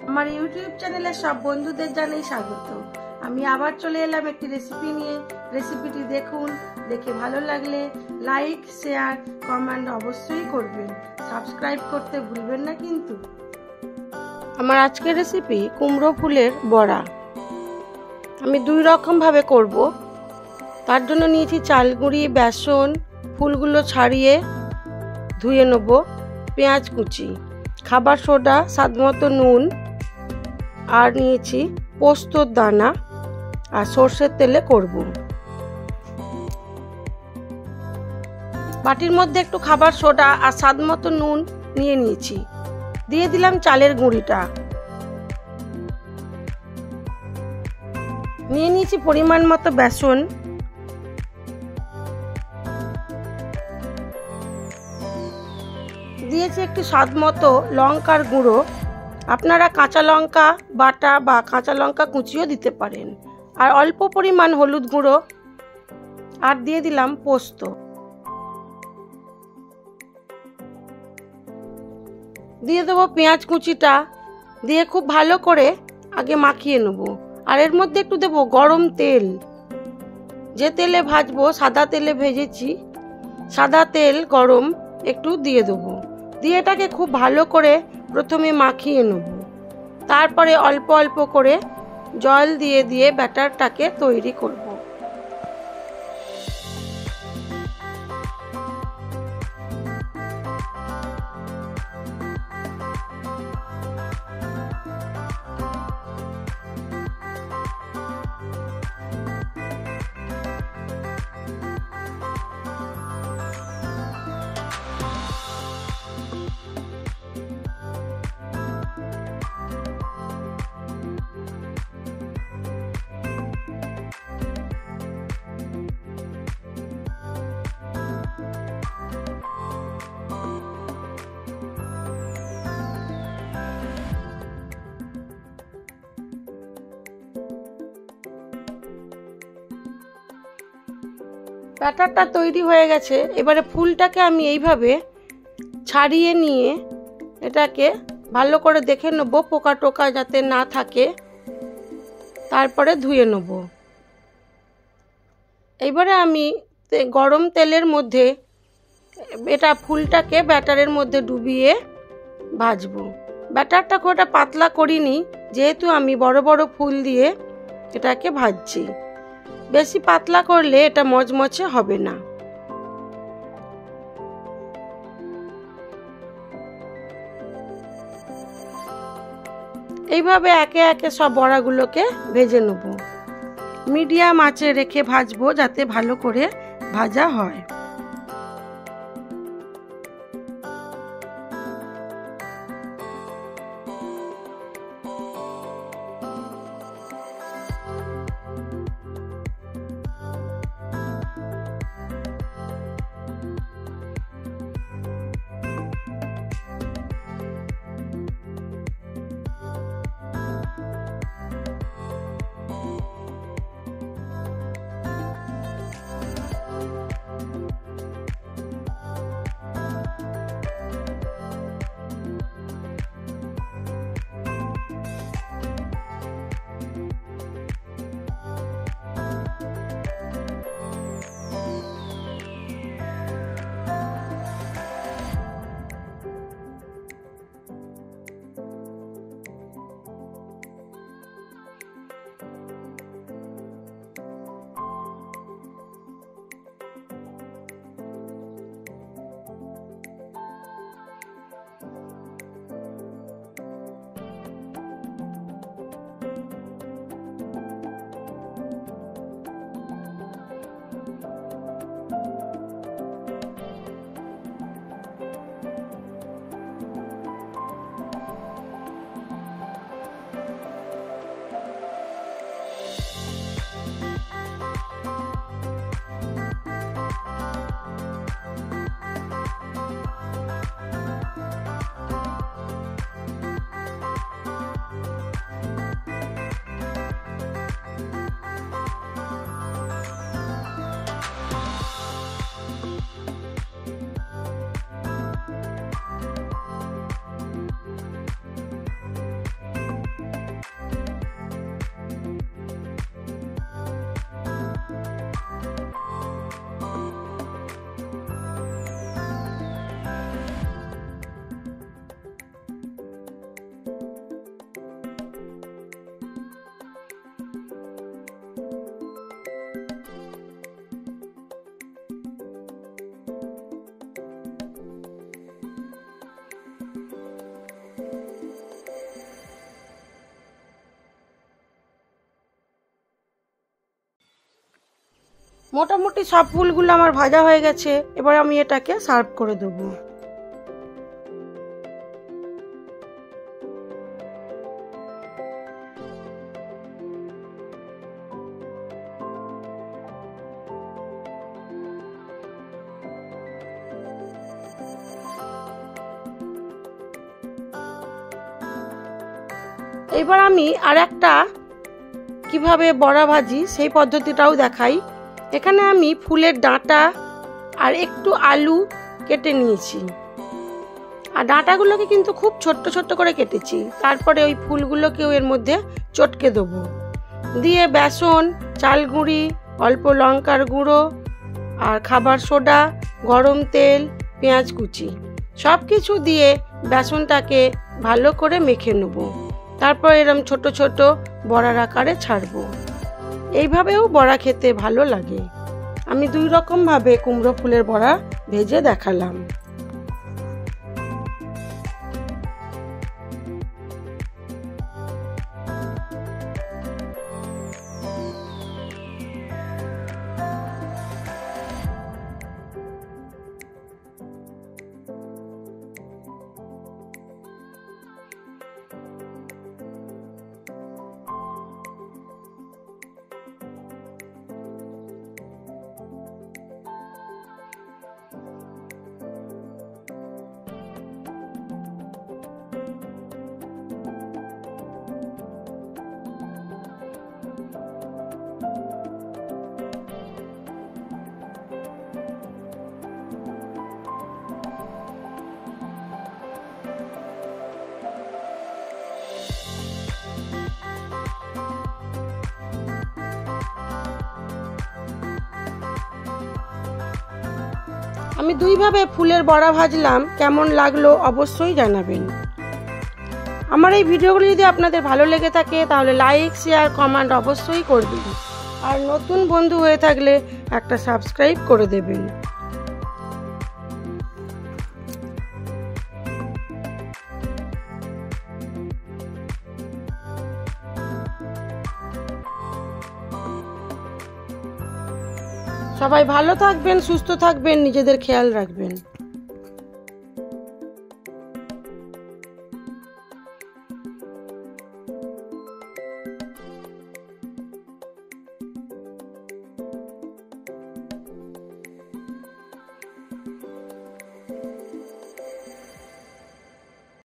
আমার ইউটিউব চ্যানেলে সব বন্ধুদের জানাই স্বাগত। আমি আবার চলে এলাম একটি রেসিপি নিয়ে। রেসিপিটি দেখুন, দেখে ভালো লাগলে লাইক, শেয়ার, কমেন্ট অবশ্যই করবেন। সাবস্ক্রাইব করতে ভুলবেন না কিন্তু। আমার আজকের রেসিপি কুমড়ো ফুলের বড়া। আমি দুই রকম ভাবে করব। তার জন্য নিয়েছি চাল গুঁড়ি, বেসন, ফুলগুলো ছাড়িয়ে ধুয়ে নেব, পেঁয়াজ কুচি, খাবার সোডা, স্বাদমতো নুন, আর নিয়েছি পোস্তর দানা আর সর্ষের তেলে করব। বাটির মধ্যে একটু খাবার সোডা আর স্বাদমতো নুন নিয়ে নিয়েছি। দিয়ে দিলাম চালের গুঁড়িটা। নিয়ে নিয়েছি পরিমাণ মতো বেসন। দিয়েছি একটু স্বাদমতো লঙ্কার গুঁড়ো। আপনারা কাঁচা লঙ্কা বাটা বা কাঁচা লঙ্কা কুচিও দিতে পারেন। আর অল্প পরিমাণ হলুদ গুঁড়ো, আর দিয়ে দিলাম পোস্ত। দিয়ে দেবো পেঁয়াজ কুচিটা, দিয়ে খুব ভালো করে আগে মাখিয়ে নেব। আর এর মধ্যে একটু দেবো গরম তেল। যে তেলে ভাজবো সাদা তেলে ভেজেছি, সাদা তেল গরম একটু দিয়ে দেবো। দিয়ে এটাকে খুব ভালো করে প্রথমে মাখিয়ে নেব। তারপরে অল্প অল্প করে জল দিয়ে দিয়ে ব্যাটারটাকে তৈরি করব। ব্যাটারটা তৈরি হয়ে গেছে। এবারে ফুলটাকে আমি এইভাবে ছাড়িয়ে নিয়ে এটাকে ভালো করে দেখে নেব পোকা টোকা যাতে না থাকে, তারপরে ধুয়ে নেব। এবারে আমি গরম তেলের মধ্যে এটা ফুলটাকে ব্যাটারের মধ্যে ডুবিয়ে ভাজবো। ব্যাটারটা খুব একটা পাতলা করিনি, যেহেতু আমি বড় বড় ফুল দিয়ে এটাকে ভাজছি। বেশি পাতলা করলে এটা মচমচে হবে না। এইভাবে একে একে সব বড়াগুলোকে ভেজে নেব। মিডিয়াম আঁচে রেখে ভাজবো যাতে ভালো করে ভাজা হয়। মোটামুটি সব ফুলগুলো আমার ভাজা হয়ে গেছে। এবার আমি এটাকে সার্ভ করে দেবো। এবার আমি আর একটা কিভাবে বড়া ভাজি সেই পদ্ধতিটাও দেখাই। এখানে আমি ফুলের ডাঁটা আর একটু আলু কেটে নিয়েছি, আর ডাঁটাগুলোকে কিন্তু খুব ছোট্ট ছোট্ট করে কেটেছি। তারপরে ওই ফুলগুলোকেও এর মধ্যে চটকে দেবো, দিয়ে বেসন, চাল গুঁড়ি, অল্প লঙ্কার গুঁড়ো আর খাবার সোডা, গরম তেল, পেঁয়াজ কুচি সব কিছু দিয়ে বেসনটাকে ভালো করে মেখে নেব। তারপর এরকম ছোট ছোট বড়ার আকারে ছাড়বো। এইভাবেও বড়া খেতে ভালো লাগে। আমি 2 রকম ভাবে কুমড়ো ফুলের বড়া ভেজে দেখালাম। আমি 2 ভাবে ফুলের বড়া ভাজলাম, কেমন লাগলো অবশ্যই জানাবেন। আমার এই ভিডিওগুলো যদি আপনাদের ভালো লেগে থাকে তাহলে লাইক, শেয়ার, কমেন্ট অবশ্যই করবেন, আর নতুন বন্ধু হয়ে থাকলে একটা সাবস্ক্রাইব করে দেবেন। সবাই ভালো থাকবেন, সুস্থ থাকবেন, নিজেদের খেয়াল রাখবেন।